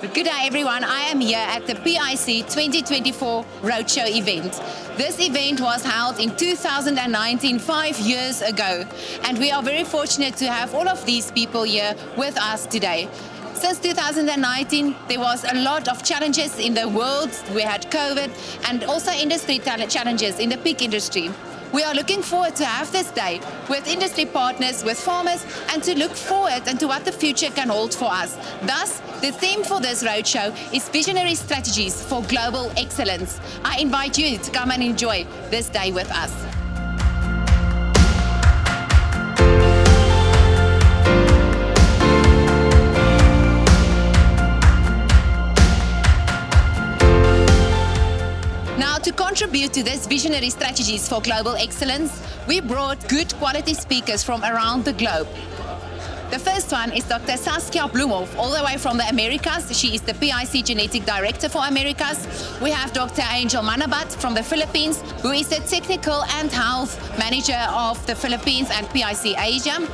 Good day everyone, I am here at the PIC 2024 Roadshow event. This event was held in 2019, 5 years ago, and we are very fortunate to have all of these people here with us today. Since 2019, there was a lot of challenges in the world. We had COVID and also industry challenges in the PIC industry. We are looking forward to have this day with industry partners, with farmers, and to look forward into what the future can hold for us. Thus, the theme for this roadshow is Visionary Strategies for Global Excellence. I invite you to come and enjoy this day with us. To contribute to this Visionary Strategies for Global Excellence, we brought good quality speakers from around the globe. The first one is Dr. Saskia Bloemhoff, all the way from the Americas. She is the PIC Genetic Director for Americas. We have Dr. Angel Manabat from the Philippines, who is the Technical and Health Manager of the Philippines and PIC Asia.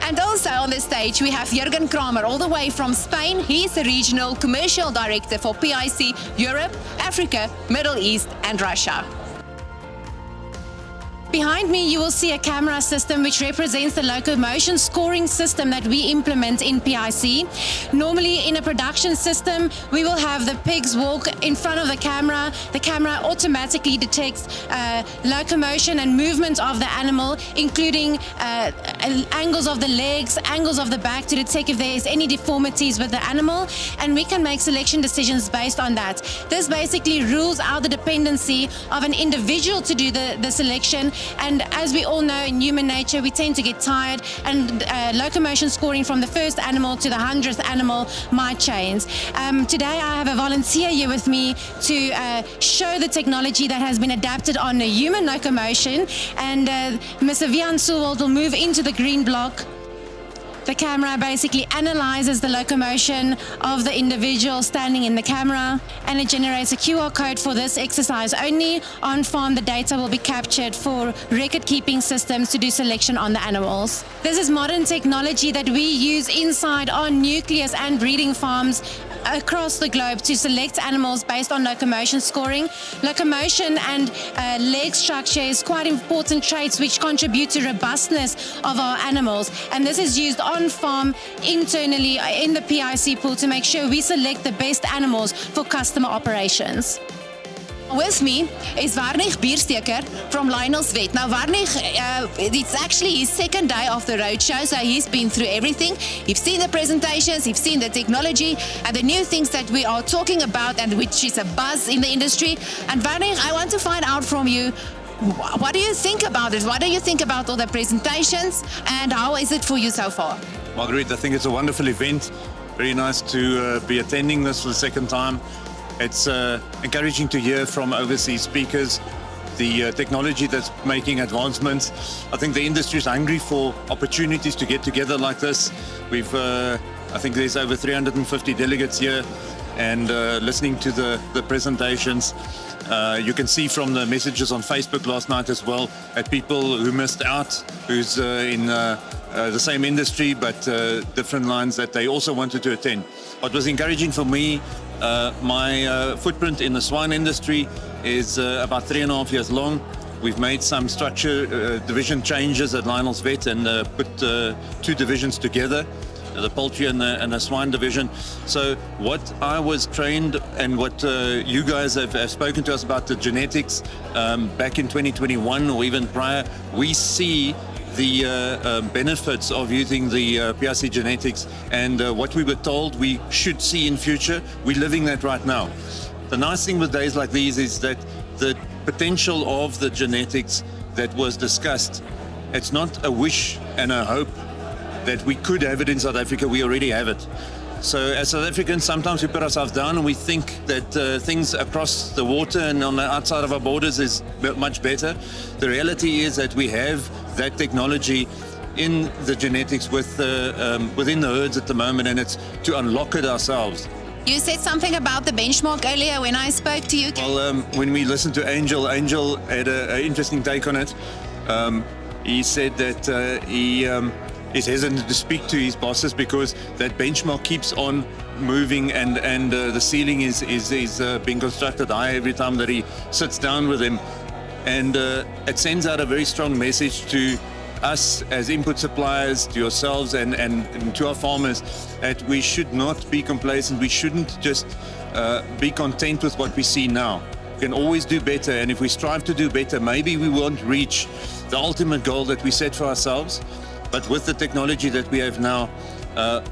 And also on the stage, we have Jürgen Kramer, all the way from Spain. He is the Regional Commercial Director for PIC Europe, Africa, Middle East, and Russia. Behind me, you will see a camera system which represents the locomotion scoring system that we implement in PIC. Normally, in a production system, we will have the pigs walk in front of the camera. The camera automatically detects locomotion and movement of the animal, including angles of the legs, angles of the back, to detect if there is any deformities with the animal, and we can make selection decisions based on that. This basically rules out the dependency of an individual to do the selection. And as we all know, in human nature, we tend to get tired, and locomotion scoring from the first animal to the 100th animal might change. Today, I have a volunteer here with me to show the technology that has been adapted on the human locomotion. And Mr. Vian Suwald will move into the green block. The camera basically analyzes the locomotion of the individual standing in the camera, and it generates a QR code for this exercise only. On farm, the data will be captured for record-keeping systems to do selection on the animals. This is modern technology that we use inside our nucleus and breeding farms across the globe to select animals based on locomotion scoring. Locomotion and leg structure is quite important traits which contribute to robustness of our animals, and this is used on farm internally in the PIC pool to make sure we select the best animals for customer operations. With me is Warnig Biersteker from Lionel's Vet. Now Warnig, it's actually his second day of the roadshow, so he's been through everything. You've seen the presentations, you've seen the technology and the new things that we are talking about, and which is a buzz in the industry. And Warnig, I want to find out from you, what do you think about it? What do you think about all the presentations, and how is it for you so far? Marguerite, I think it's a wonderful event. Very nice to be attending this for the second time. It's encouraging to hear from overseas speakers the technology that's making advancements. I think the industry is hungry for opportunities to get together like this. I think there's over 350 delegates here, and listening to the presentations, you can see from the messages on Facebook last night as well, at people who missed out, who's in the same industry but different lines, that they also wanted to attend. What was encouraging for me, my footprint in the swine industry is about 3.5 years long. We've made some structure division changes at Lionel's Vet and put two divisions together, the poultry and the swine division. So what I was trained, and what you guys have spoken to us about the genetics back in 2021 or even prior, we see the benefits of using the PIC genetics, and what we were told we should see in future, we're living that right now. The nice thing with days like these is that the potential of the genetics that was discussed, it's not a wish and a hope that we could have it in South Africa, we already have it. So as South Africans, sometimes we put ourselves down and we think that things across the water and on the outside of our borders is much better. The reality is that we have that technology in the genetics within the herds at the moment, and it's to unlock it ourselves. You said something about the benchmark earlier when I spoke to you. Well, when we listened to Angel had an interesting take on it. He said that he is hesitant to speak to his bosses because that benchmark keeps on moving, and the ceiling is being constructed high every time that he sits down with him. And it sends out a very strong message to us as input suppliers, to yourselves and to our farmers, that we should not be complacent. We shouldn't just be content with what we see now. We can always do better, and if we strive to do better, maybe we won't reach the ultimate goal that we set for ourselves, but with the technology that we have now,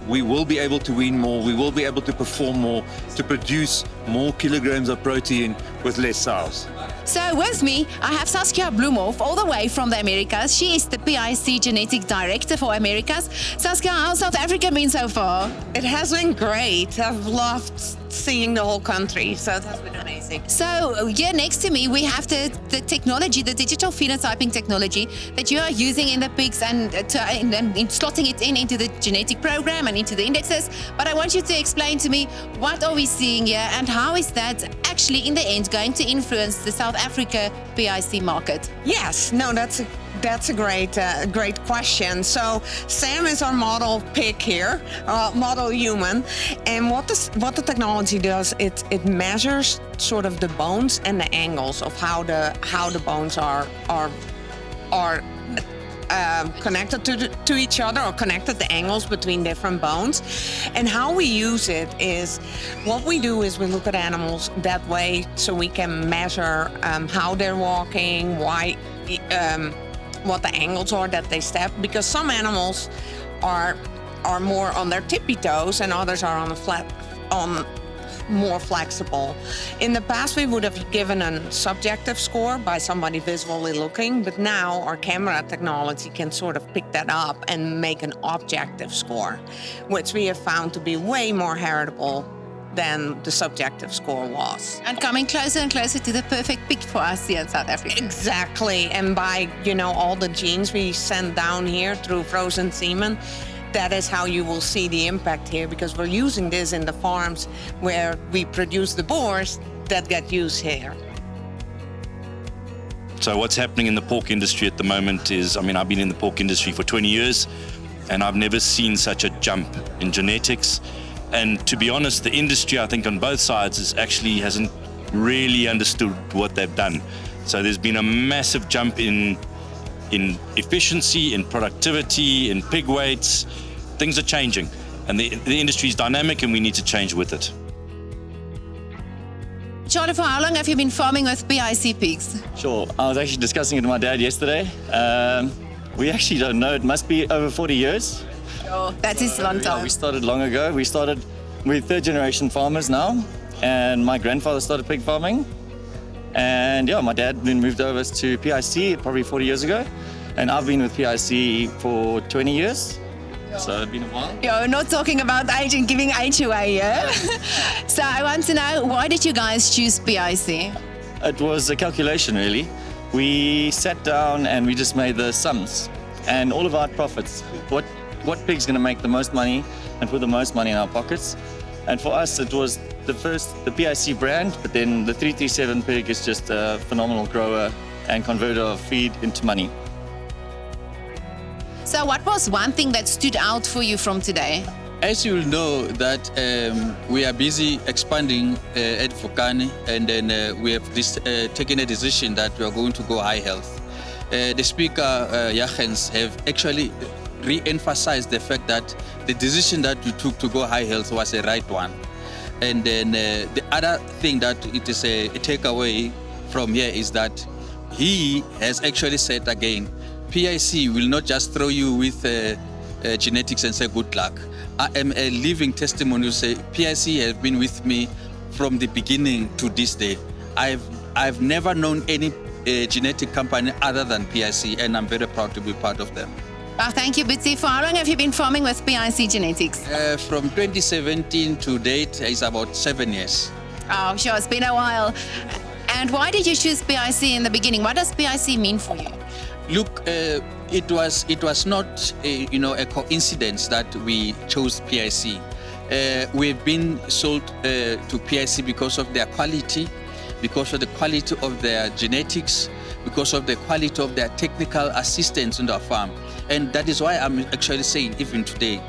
we will be able to win more, we will be able to perform more, to produce more kilograms of protein with less sows. So with me, I have Saskia Bloemhoff, all the way from the Americas. She is the PIC Genetic Director for Americas. Saskia, how's South Africa been so far? It has been great. I've loved seeing the whole country, so it has been amazing. So here next to me, we have the technology, the digital phenotyping technology that you are using in the pigs and slotting it into the genetic program and into the indexes. But I want you to explain to me, what are we seeing here and how is that actually in the end going to influence the South Africa PIC market? Yes, no, that's a great question. So Sam is our model pig here, model human, and what the technology does, it measures sort of the bones and the angles of how the bones are connected to each other, or connected the angles between different bones. And how we use it is, what we do is we look at animals that way so we can measure how they're walking, why, what the angles are that they step, because some animals are more on their tippy toes and others are more flexible. In the past, we would have given a subjective score by somebody visually looking, but now our camera technology can sort of pick that up and make an objective score, which we have found to be way more heritable than the subjective score was. And coming closer and closer to the perfect pig for us here in South Africa. Exactly, and by all the genes we send down here through frozen semen, that is how you will see the impact here, because we're using this in the farms where we produce the boars that get used here. So what's happening in the pork industry at the moment is, I've been in the pork industry for 20 years and I've never seen such a jump in genetics. And to be honest, the industry, I think on both sides, hasn't really understood what they've done. So there's been a massive jump in efficiency, in productivity, in pig weights. Things are changing, and the industry is dynamic, and we need to change with it. Charlie, for how long have you been farming with PIC pigs? Sure. I was actually discussing it with my dad yesterday. We actually don't know. It must be over 40 years. Oh, that is a long time. Yeah, we started long ago. We're third generation farmers now, and my grandfather started pig farming. And yeah, my dad then moved over to PIC probably 40 years ago. And I've been with PIC for 20 years. So it's been a while. You're not talking about age and giving age away, yeah? So I want to know, why did you guys choose PIC? It was a calculation, really. We sat down and we just made the sums. And all of our profits, what pig's going to make the most money and put the most money in our pockets. And for us, it was the PIC brand, but then the 337 pig is just a phenomenal grower and converter of feed into money. So what was one thing that stood out for you from today? As you will know that we are busy expanding at Vukani, and then we have taken a decision that we are going to go high health. The speaker, Jachens, have actually re-emphasized the fact that the decision that we took to go high health was the right one. And then the other thing that it is a takeaway from here is that he has actually said again, PIC will not just throw you with genetics and say good luck. I am a living testimony to say PIC has been with me from the beginning to this day. I've never known any genetic company other than PIC, and I'm very proud to be part of them. Well, thank you, Bitsy. For how long have you been farming with PIC Genetics? From 2017 to date is about 7 years. Oh, sure, it's been a while. And why did you choose PIC in the beginning? What does PIC mean for you? Look, it was not a coincidence that we chose PIC. We've been sold to PIC because of their quality, because of the quality of their genetics, because of the quality of their technical assistance in our farm. And that is why I'm actually saying, even today,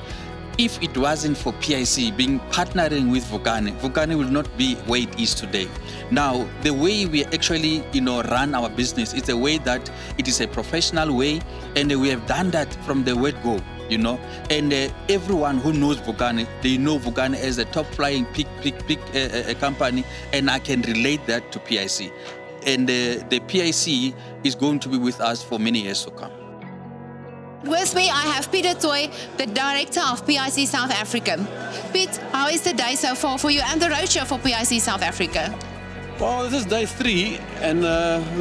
if it wasn't for PIC being partnering with Vukani will not be where it is today. Now, the way we actually, run our business is a way that it is a professional way, and we have done that from the word go, And everyone who knows Vukani, they know Vukani as a top flying pig company, and I can relate that to PIC. And the PIC is going to be with us for many years to come. With me, I have Peter Toy, the director of PIC South Africa. Pete, how is the day so far for you and the roadshow for PIC South Africa? Well, this is day 3, and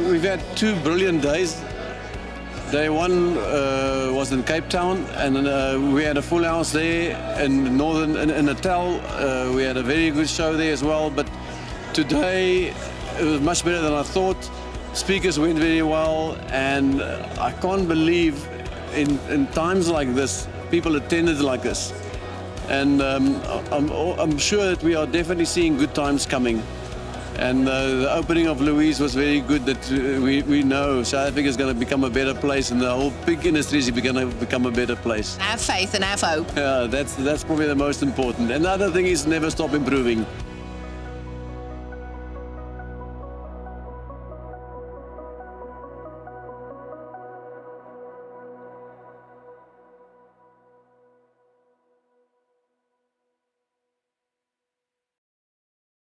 we've had 2 brilliant days. Day 1 was in Cape Town, and we had a full house there. In Natal, we had a very good show there as well. But today, it was much better than I thought. Speakers went very well, and I can't believe in times like this, people attended like this. And I'm sure that we are definitely seeing good times coming. And the opening of Louise was very good, that we know South Africa is going to become a better place, and the whole pig industry is going to become a better place. Have faith and have hope. Yeah, that's probably the most important. And the other thing is never stop improving.